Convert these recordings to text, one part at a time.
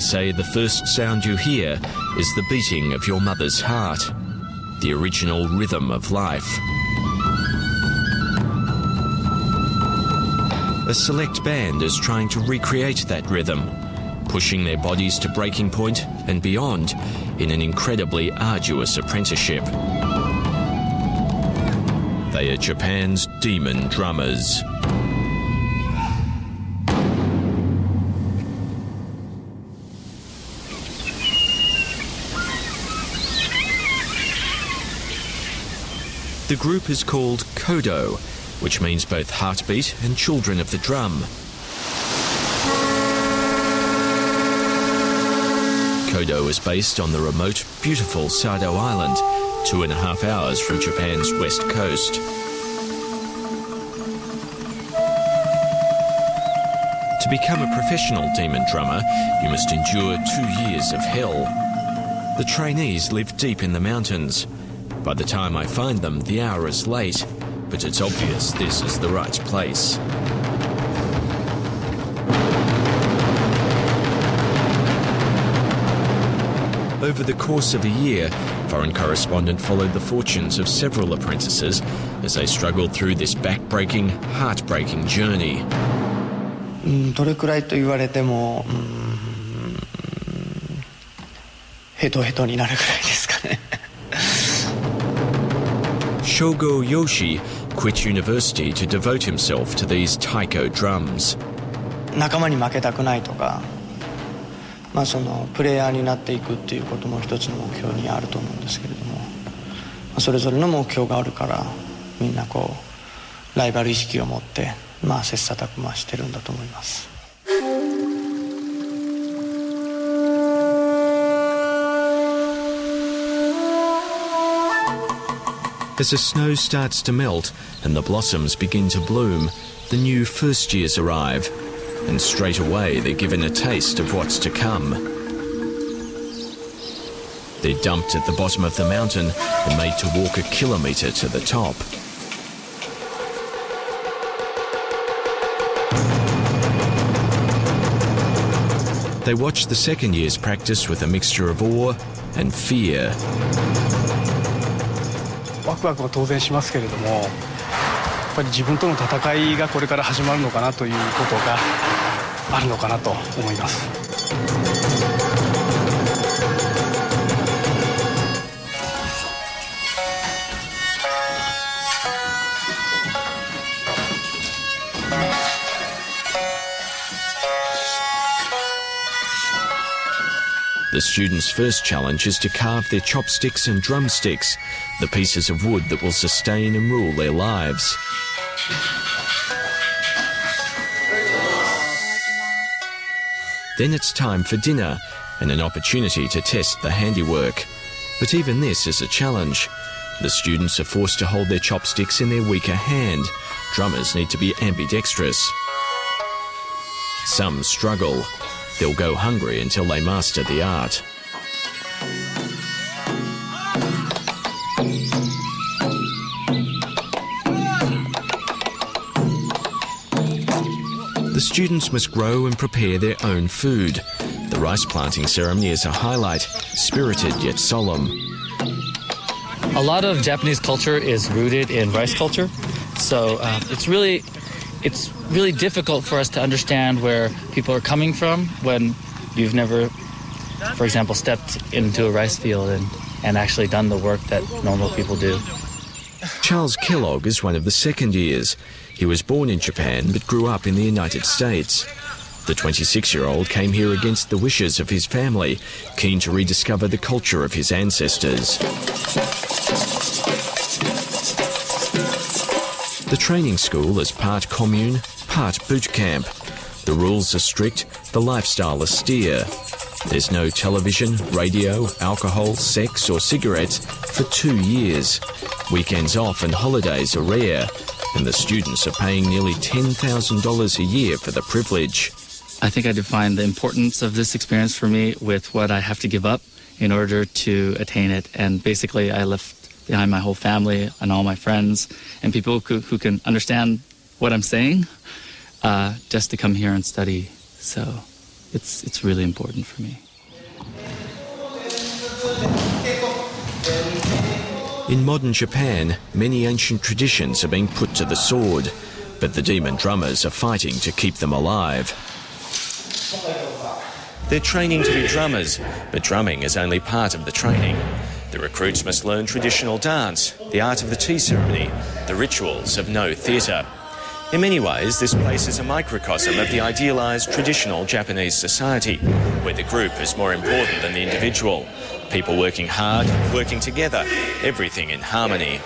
say the first sound you hear is the beating of your mother's heart, the original rhythm of life. A select band is trying to recreate that rhythm, pushing their bodies to breaking point and beyond in an incredibly arduous apprenticeship. They are Japan's demon drummers. The group is called Kodo, which means both heartbeat and children of the drum. Kodo is based on the remote, beautiful Sado Island, 2.5 hours from Japan's west coast. To become a professional demon drummer, you must endure 2 years of hell. The trainees live deep in the mountains. By the time I find them, the hour is late, but it's obvious this is the right place. Over the course of a year, foreign correspondent followed the fortunes of several apprentices as they struggled through this back-breaking, heart-breaking journey. どれくらいと言われても、ヘトヘトになるくらいですかね。Shogo Yoshi quit university to devote himself to these taiko drums. 仲間に負けたくないとか、そのプレイヤーになっていくっていうことも一つの目標にあると思うんですけれども、それぞれの目標があるからみんなこうライバル意識を持って切磋琢磨してるんだと思います。As the snow starts to melt and the blossoms begin to bloom, the new first years arrive, and straight away they're given a taste of what's to come. They're dumped at the bottom of the mountain and made to walk 1 kilometre to the top. They watch the second year's practice with a mixture of awe and fear. ワクワクは当然しますけれども、やっぱり自分との戦いがこれから始まるのかなということがあるのかなと思います。The students' first challenge is to carve their chopsticks and drumsticks, the pieces of wood that will sustain and rule their lives. Then it's time for dinner and an opportunity to test the handiwork. But even this is a challenge. The students are forced to hold their chopsticks in their weaker hand. Drummers need to be ambidextrous. Some struggle. They'll go hungry until they master the art. The students must grow and prepare their own food. The rice planting ceremony is a highlight, spirited yet solemn. A lot of Japanese culture is rooted in rice culture, so it's really difficult for us to understand where people are coming from when you've never, for example, stepped into a rice field and actually done the work that normal people do. Charles Kellogg is one of the second years. He was born in Japan but grew up in the United States. The 26-year-old came here against the wishes of his family, keen to rediscover the culture of his ancestors. The training school is part commune, part boot camp. The rules are strict, the lifestyle austere. There's no television, radio, alcohol, sex or cigarettes for 2 years. Weekends off and holidays are rare, and the students are paying nearly $10,000 a year for the privilege. I think I define the importance of this experience for me with what I have to give up in order to attain it. And basically I left behind my whole family and all my friends and people who can understand what I'm saying just to come here and study. So it's really important for me. In modern Japan, many ancient traditions are being put to the sword, but the demon drummers are fighting to keep them alive. They're training to be drummers, but drumming is only part of the training. The recruits must learn traditional dance, the art of the tea ceremony, the rituals of no theatre. In many ways, this place is a microcosm of the idealised traditional Japanese society, where the group is more important than the individual. People working hard, working together, everything in harmony.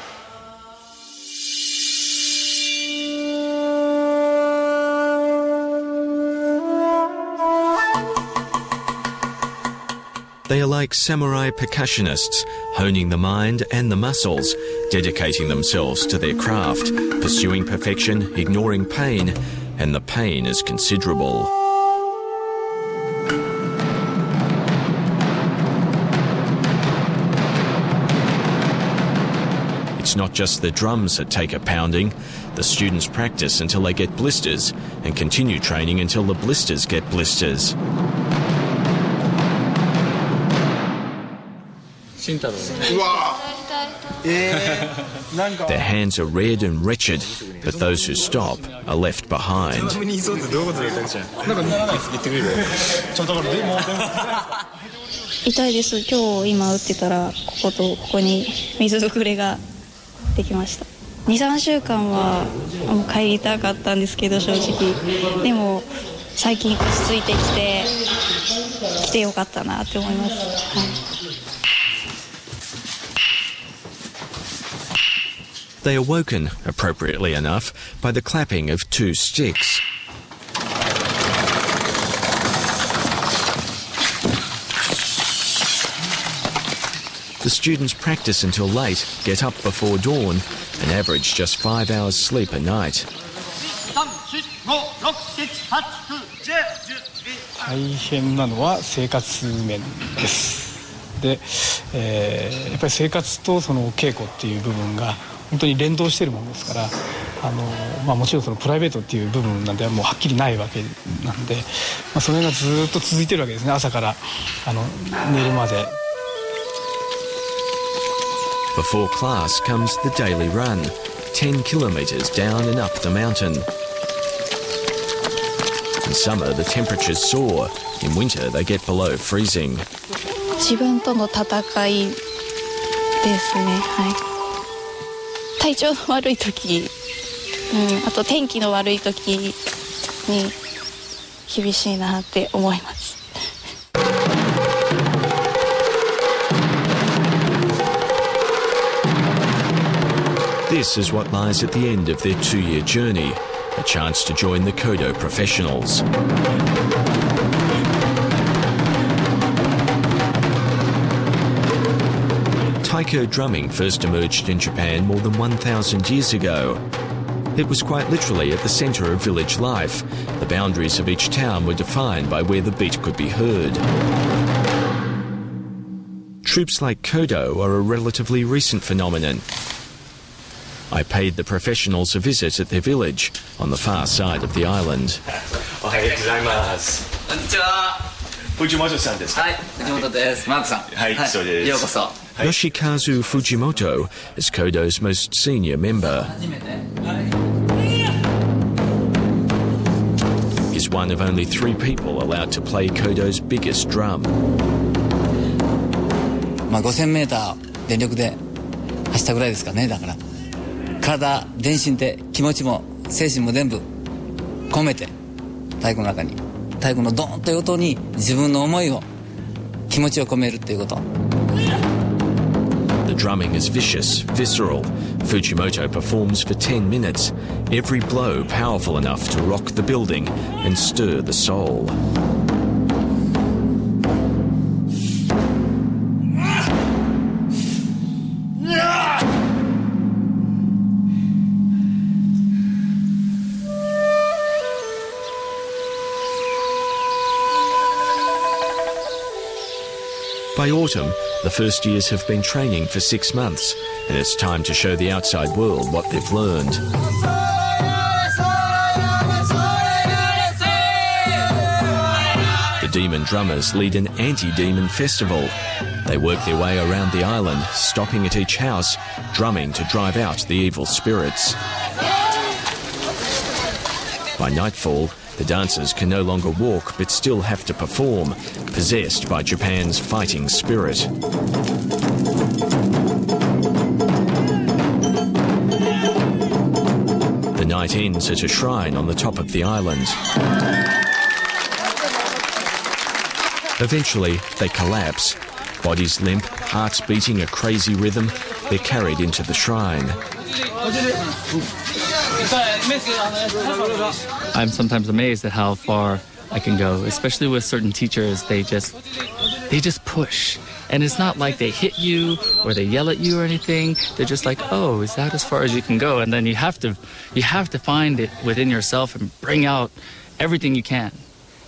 They are like samurai percussionists, honing the mind and the muscles, dedicating themselves to their craft, pursuing perfection, ignoring pain, and the pain is considerable. It's not just the drums that take a pounding. The students practice until they get blisters and continue training until the blisters get blisters. Their hands are red and wretched, but those who stop are left behind. 痛いです。今日今打ってたらこことここに水ぶくれができました。2、3週間はもう帰りたかったんですけど正直。でも最近落ち着いてきてよかったなって思います。はい。 They are woken, appropriately enough, by the clapping of two sticks. The students practice until late, get up before dawn, and average just 5 hours sleep a night. 大変なのは生活面です。で、やっぱり生活とその稽古っていう部分が 本当に連動しているものですから、もちろんそのプライベートっていう部分なんではもうはっきりないわけなんで、それがずっと続いてるわけですね。朝から寝るまで。Before class comes the daily run, 10 kilometres down and up the mountain. In summer, the temperatures soar. In winter, they get below freezing. 自分との戦いですね。はい。 体調の悪い時、あと天気の悪い時に厳しいなって思います。This is what lies at the end of their 2-year journey, a chance to join the Kodo professionals. Taiko drumming first emerged in Japan more than 1,000 years ago. It was quite literally at the centre of village life. The boundaries of each town were defined by where the beat could be heard. Troops like Kodo are a relatively recent phenomenon. I paid the professionals a visit at their village on the far side of the island. おはようございます。こんにちは。藤本さんですか？はい、藤本です。マークさん。はい、そうです。ようこそ。 Yoshikazu Fujimoto is Kodo's most senior member. He's one of only 3 people allowed to play Kodo's biggest drum. 5000メーター電力で走ったぐらいですかね。だから体、全身で気持ちも精神も全部込めて太鼓の中に太鼓のドーンという音に自分の思いを気持ちを込めるっていうこと。 The drumming is vicious, visceral. Fujimoto performs for 10 minutes, every blow powerful enough to rock the building and stir the soul. By autumn, the first years have been training for 6 months, and it's time to show the outside world what they've learned. demon drummers lead an anti-demon festival. They work their way around the island, stopping at each house, drumming to drive out the evil spirits. By nightfall, the dancers can no longer walk but still have to perform, possessed by Japan's fighting spirit. The night ends at a shrine on the top of the island. Eventually, they collapse. Bodies limp, hearts beating a crazy rhythm, they're carried into the shrine. I'm sometimes amazed at how far I can go, especially with certain teachers. They just push. And it's not like they hit you or they yell at you or anything. They're just like, oh, is that as far as you can go? And then you have to find it within yourself and bring out everything you can.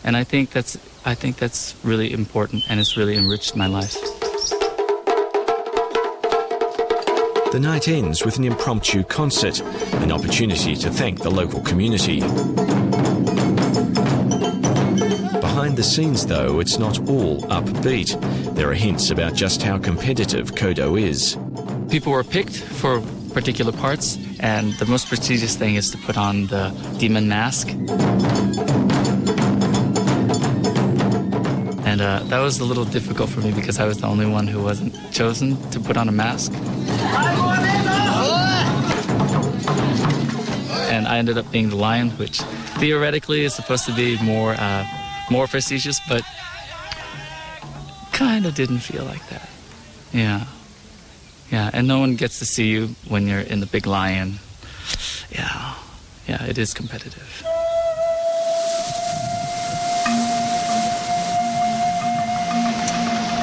And I think that's really important, and it's really enriched my life. The night ends with an impromptu concert, an opportunity to thank the local community. Behind the scenes, though, it's not all upbeat. There are hints about just how competitive Kodo is. People were picked for particular parts, and the most prestigious thing is to put on the demon mask. And that was a little difficult for me because I was the only one who wasn't chosen to put on a mask. And I ended up being the lion, which theoretically is supposed to be more prestigious, but kind of didn't feel like that. Yeah, and no one gets to see you when you're in the big lion. Yeah, it is competitive.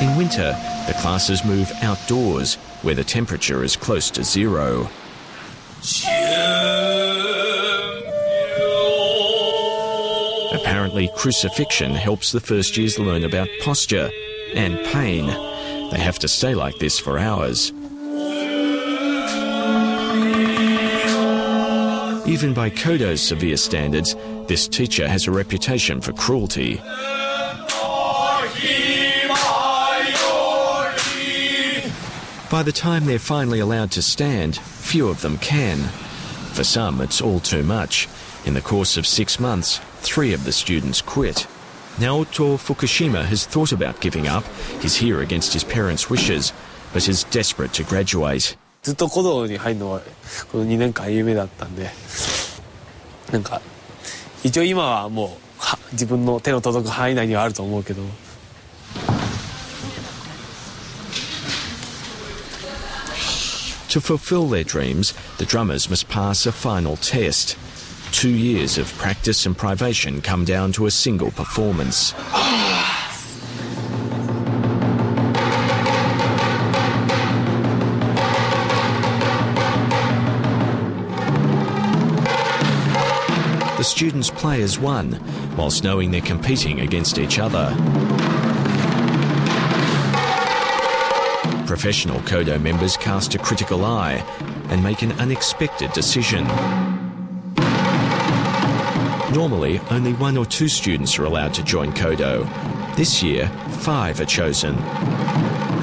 In winter, the classes move outdoors, where the temperature is close to zero. Apparently, crucifixion helps the first years learn about posture and pain. They have to stay like this for hours. Even by Kodo's severe standards, this teacher has a reputation for cruelty. By the time they're finally allowed to stand, few of them can. For some, it's all too much. In the course of 6 months, 3 of the students quit. Naoto Fukushima has thought about giving up. He's here against his parents' wishes, but is desperate to graduate. ずっと古道に入るのはこの2年間夢だったんで、なんか一応今はもう自分の手の届く範囲内にはあると思うけど。To fulfill their dreams, the drummers must pass a final test. 2 years of practice and privation come down to a single performance. The students play as one, whilst knowing they're competing against each other. Professional Kodo members cast a critical eye and make an unexpected decision. Normally, only 1 or 2 students are allowed to join Kodo. This year, 5 are chosen.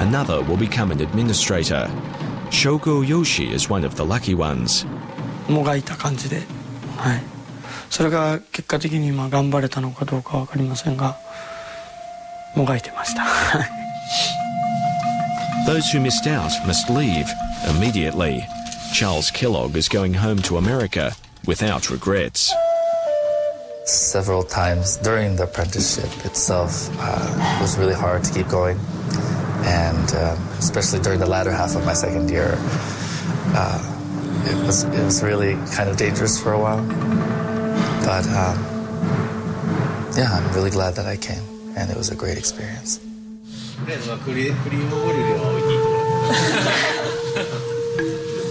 Another will become an administrator. Shogo Yoshi is one of the lucky ones. もがいた感じで、はい。それが結果的に今頑張れたのかどうかわかりませんが、もがいてました。Those who missed out must leave immediately. Charles Kellogg is going home to America without regrets. Several times during the apprenticeship itself, it was really hard to keep going. And especially during the latter half of my second year, it was really kind of dangerous for a while. But yeah, I'm really glad that I came, and it was a great experience.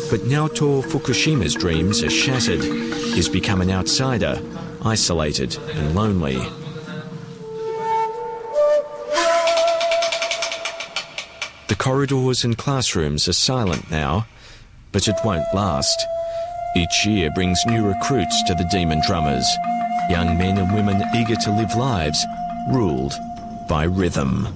But Naoto Fukushima's dreams are shattered. He's become an outsider, isolated and lonely. The corridors and classrooms are silent now, but it won't last. Each year brings new recruits to the demon drummers, young men and women eager to live lives ruled by rhythm.